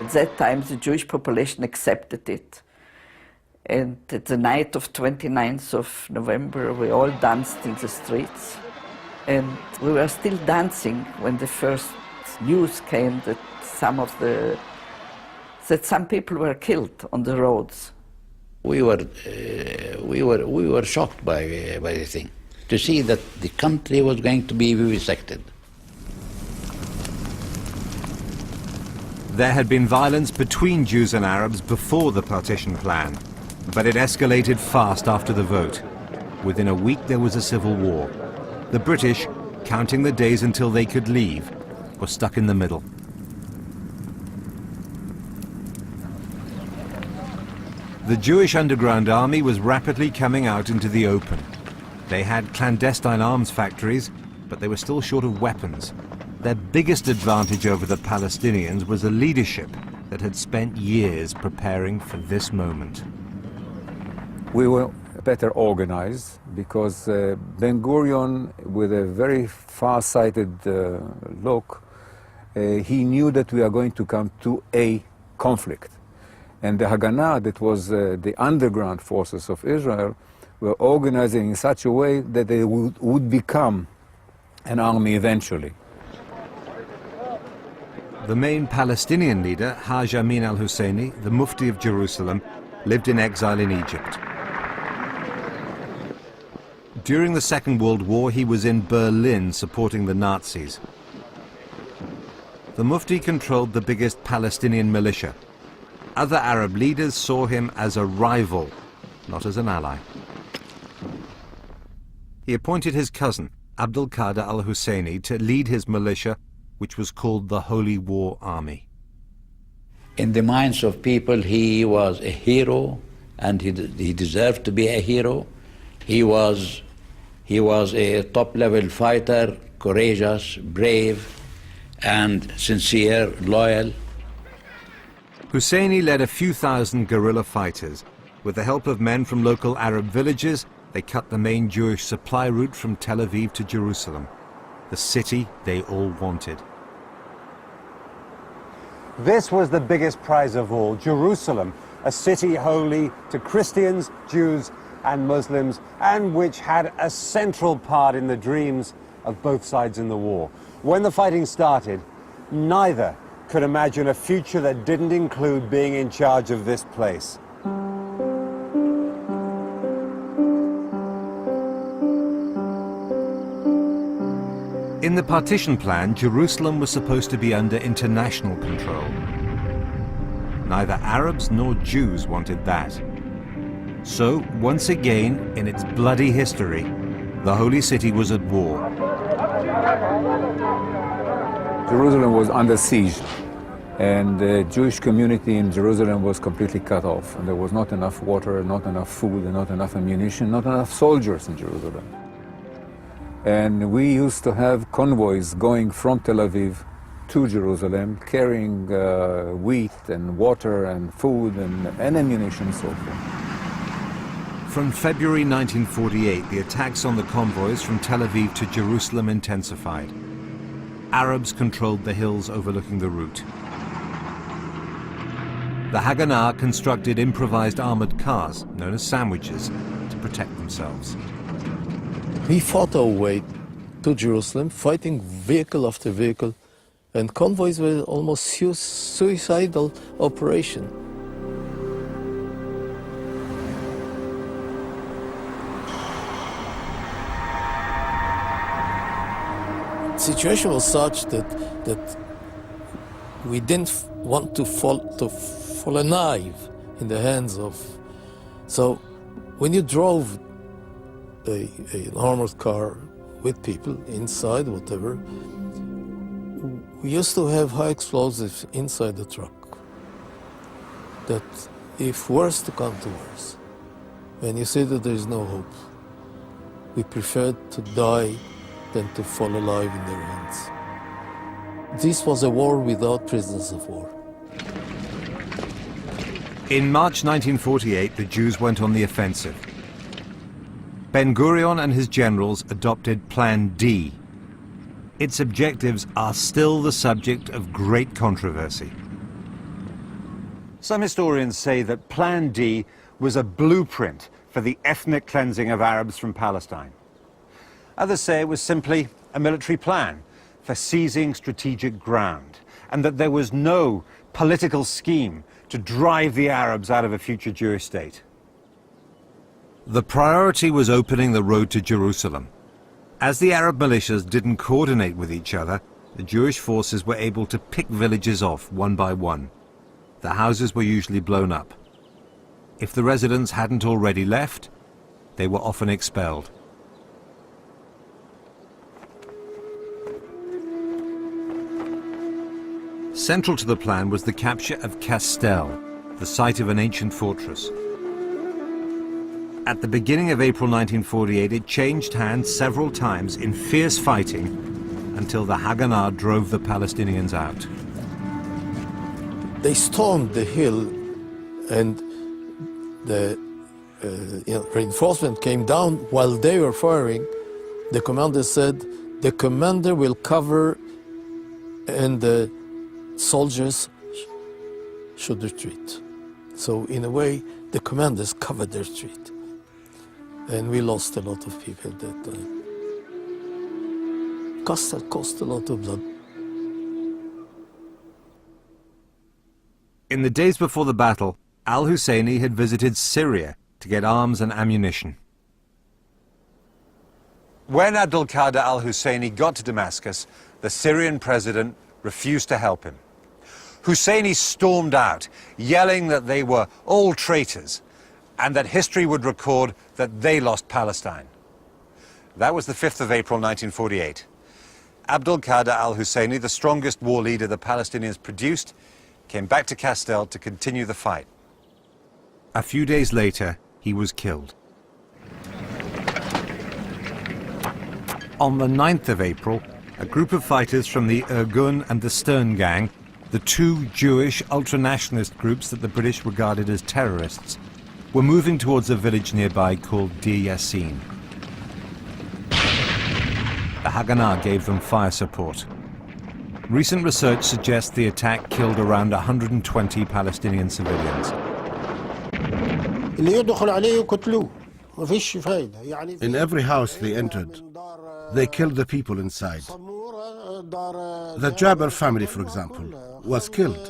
At that time, the Jewish population accepted it. And at the night of 29th of November, we all danced in the streets. And we were still dancing when the first news came that some people were killed on the roads. We were shocked by the thing, to see that the country was going to be vivisected. There had been violence between Jews and Arabs before the partition plan, but it escalated fast after the vote. Within a week there was a civil war. The British, counting the days until they could leave, were stuck in the middle. The Jewish underground army was rapidly coming out into the open. They had clandestine arms factories, but they were still short of weapons. Their biggest advantage over the Palestinians was a leadership that had spent years preparing for this moment. We were better organized because Ben-Gurion, with a very far-sighted look, he knew that we are going to come to a conflict. And the Haganah, that was the underground forces of Israel, were organizing in such a way that they would become an army eventually. The main Palestinian leader, Haj Amin al-Husseini, the Mufti of Jerusalem, lived in exile in Egypt. During the Second World War, he was in Berlin supporting the Nazis. The Mufti controlled the biggest Palestinian militia. Other Arab leaders saw him as a rival, not as an ally. He appointed his cousin, Abdul Qadir al-Husseini, to lead his militia, which was called the Holy War Army. In the minds of people, he was a hero, and he deserved to be a hero. He was a top-level fighter, courageous, brave, and sincere, loyal. Husseini led a few thousand guerrilla fighters. With the help of men from local Arab villages, they cut the main Jewish supply route from Tel Aviv to Jerusalem, the city they all wanted. This was the biggest prize of all, Jerusalem, a city holy to Christians, Jews, and Muslims, and which had a central part in the dreams of both sides in the war. When the fighting started, neither could imagine a future that didn't include being in charge of this place. In the partition plan, Jerusalem was supposed to be under international control. Neither Arabs nor Jews wanted that. So, once again, in its bloody history, the Holy City was at war. Jerusalem was under siege, and the Jewish community in Jerusalem was completely cut off. And there was not enough water, not enough food, and not enough ammunition, not enough soldiers in Jerusalem. And we used to have convoys going from Tel Aviv to Jerusalem, carrying wheat and water and food and ammunition and so forth. From February 1948, the attacks on the convoys from Tel Aviv to Jerusalem intensified. Arabs controlled the hills overlooking the route. The Haganah constructed improvised armored cars, known as sandwiches, to protect themselves. We fought our way to Jerusalem, fighting vehicle after vehicle, and convoys were almost suicidal operation. The situation was such that we didn't want to fall alive in the hands of. So when you drove an armored car with people inside, whatever, we used to have high explosives inside the truck. That if worse to come to worse, when you see that there is no hope, we preferred to die than to fall alive in their hands. This was a war without prisoners of war. In March 1948, the Jews went on the offensive. Ben-Gurion and his generals adopted Plan D. Its objectives are still the subject of great controversy. Some historians say that Plan D was a blueprint for the ethnic cleansing of Arabs from Palestine. Others say it was simply a military plan for seizing strategic ground, and that there was no political scheme to drive the Arabs out of a future Jewish state. The priority was opening the road to Jerusalem. As the Arab militias didn't coordinate with each other, the Jewish forces were able to pick villages off one by one. The houses were usually blown up. If the residents hadn't already left, they were often expelled. Central to the plan was the capture of Castel, the site of an ancient fortress. At the beginning of April 1948, it changed hands several times in fierce fighting until the Haganah drove the Palestinians out. They stormed the hill, and the reinforcement came down. While they were firing, the commander said, the commander will cover and the soldiers should retreat. So in a way, the commanders covered their retreat. And we lost a lot of people that time. Cost a lot of blood. In the days before the battle, al-Husseini had visited Syria to get arms and ammunition. When Abdul Qadir al-Husseini got to Damascus, the Syrian president refused to help him. Husseini stormed out, yelling that they were all traitors and that history would record that they lost Palestine. That was the 5th of April 1948. Abdul Qadir al-Husseini, the strongest war leader the Palestinians produced, came back to Castel to continue the fight. A few days later, he was killed. On the 9th of April, a group of fighters from the Irgun and the Stern Gang, the two Jewish ultra-nationalist groups that the British regarded as terrorists, were moving towards a village nearby called Dir Yassin. The Haganah gave them fire support. Recent research suggests the attack killed around 120 Palestinian civilians. In every house they entered, they killed the people inside. The Jabir family, for example, was killed.